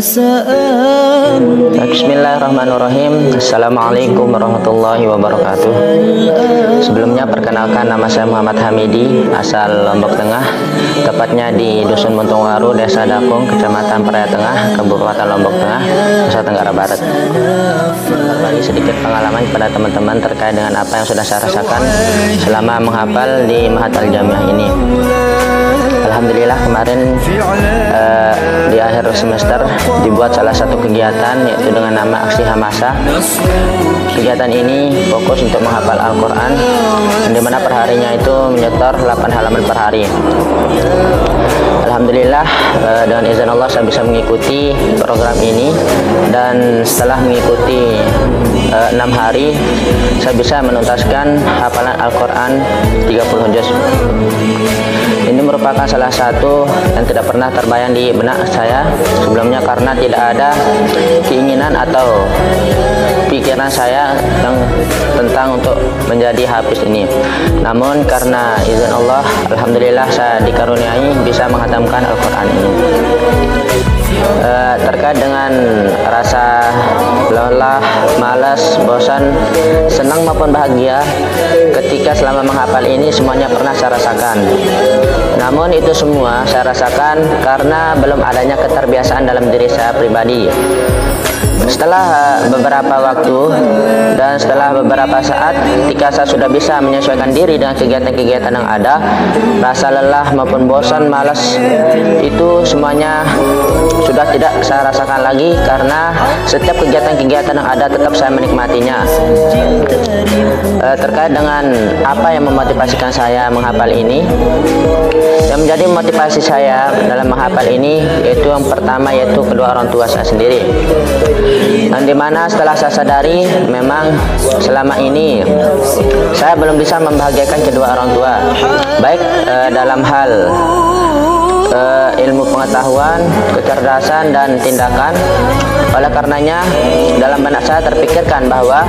Bismillahirrahmanirrahim. Assalamualaikum warahmatullahi wabarakatuh. Sebelumnya perkenalkan, nama saya Muhammad Hamidi, asal Lombok Tengah, tepatnya di Dusun Muntungwaru, Desa Dakung, Kecamatan Praia Tengah, Kabupaten Lombok Tengah, Nusa Tenggara Barat. Berbagi sedikit pengalaman kepada teman-teman terkait dengan apa yang sudah saya rasakan selama menghafal di Mahatal Jamiah ini. Alhamdulillah kemarin di akhir semester dibuat salah satu kegiatan, yaitu dengan nama Aksi Hamasa. Kegiatan ini fokus untuk menghafal Al-Quran, di mana perharinya itu menyetor 8 halaman per hari. Alhamdulillah dengan izin Allah saya bisa mengikuti program ini, dan setelah mengikuti 6 hari saya bisa menuntaskan hafalan Al-Quran 30 juz. Ini merupakan salah satu yang tidak pernah terbayang di benak saya sebelumnya, karena tidak ada keinginan atau pikiran saya yang tentang untuk menjadi hafiz ini. Namun karena izin Allah, alhamdulillah saya dikaruniai bisa menghatamkan Al-Quran ini. Terkait dengan rasa lelah, malas, bosan, senang maupun bahagia ketika selama menghafal ini semuanya pernah saya rasakan. Namun itu semua saya rasakan karena belum adanya keterbiasaan dalam diri saya pribadi. Setelah beberapa waktu dan setelah beberapa saat, ketika saya sudah bisa menyesuaikan diri dengan kegiatan-kegiatan yang ada, rasa lelah maupun bosan, malas itu semuanya sudah tidak saya rasakan lagi, karena setiap kegiatan-kegiatan yang ada tetap saya menikmatinya. Terkait dengan apa yang memotivasikan saya menghafal ini, yang menjadi motivasi saya dalam menghafal ini yaitu yang pertama, yaitu kedua orang tua saya sendiri. Dan dimana setelah saya sadari memang selama ini saya belum bisa membahagiakan kedua orang tua, baik dalam hal ilmu pengetahuan, kecerdasan, dan tindakan. Oleh karenanya dalam benak saya terpikirkan bahwa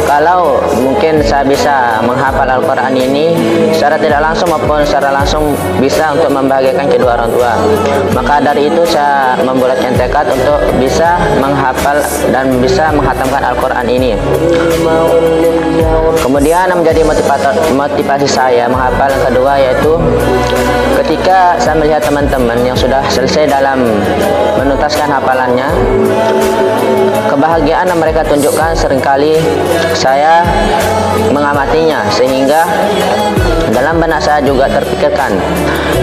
kalau mungkin saya bisa menghafal Al-Quran ini secara tidak langsung maupun secara langsung bisa untuk membahagiakan kedua orang tua, maka dari itu saya membulatkan tekad untuk bisa menghafal dan bisa menghatamkan Al-Quran ini. Kemudian yang menjadi motivasi saya menghafal yang kedua, yaitu ketika saya melihat teman-teman yang sudah selesai dalam menuntaskan hafalannya, kebahagiaan yang mereka tunjukkan seringkali saya mengamatinya, sehingga dalam benak saya juga terpikirkan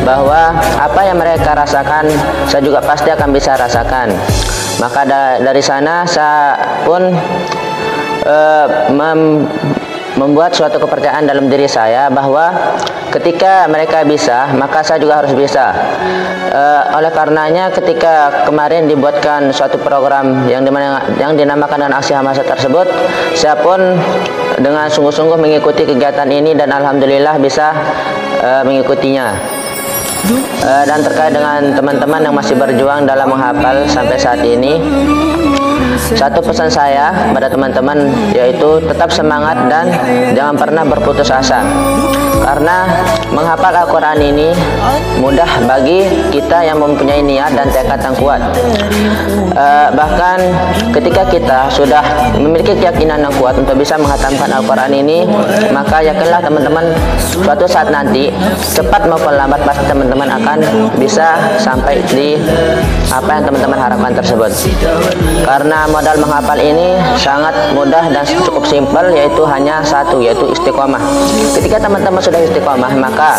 bahwa apa yang mereka rasakan saya juga pasti akan bisa rasakan. Maka dari sana saya pun membuat suatu kepercayaan dalam diri saya bahwa ketika mereka bisa, maka saya juga harus bisa. Oleh karenanya ketika kemarin dibuatkan suatu program yang dinamakan dengan Aksi Hamasa tersebut, saya pun dengan sungguh-sungguh mengikuti kegiatan ini dan alhamdulillah bisa mengikutinya. Dan terkait dengan teman-teman yang masih berjuang dalam menghafal sampai saat ini, satu pesan saya pada teman-teman yaitu tetap semangat dan jangan pernah berputus asa, karena menghafal Al-Quran ini mudah bagi kita yang mempunyai niat dan tekad yang kuat. Bahkan ketika kita sudah memiliki keyakinan yang kuat untuk bisa menghatamkan Al-Quran ini, maka yakinlah teman-teman, suatu saat nanti cepat maupun lambat pasti teman-teman akan bisa sampai di apa yang teman-teman harapkan tersebut. Karena modal menghafal ini sangat mudah dan cukup simpel, yaitu hanya satu, yaitu istiqomah. Ketika teman-teman sudah istiqomah, maka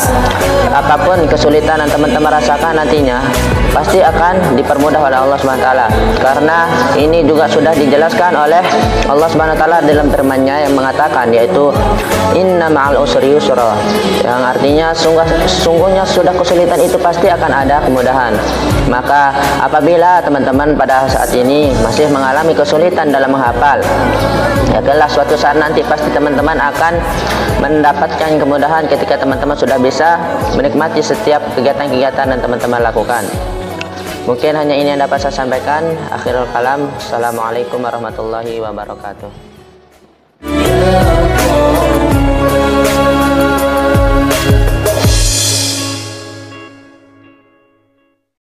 apapun kesulitan yang teman-teman rasakan nantinya pasti akan dipermudah oleh Allah SWT. Karena ini juga sudah dijelaskan oleh Allah SWT dalam firman-Nya yang mengatakan, yaitu inna ma'al usri yusra, yang artinya sungguhnya sudah kesulitan itu pasti akan ada kemudahan. Maka apabila teman-teman pada saat ini masih mengalami kesulitan dalam menghafal, yakinlah suatu saat nanti pasti teman-teman akan mendapatkan kemudahan ketika teman-teman sudah bisa menikmati setiap kegiatan-kegiatan yang teman-teman lakukan. Mungkin hanya ini yang dapat saya sampaikan. Akhirul kalam. Assalamualaikum warahmatullahi wabarakatuh.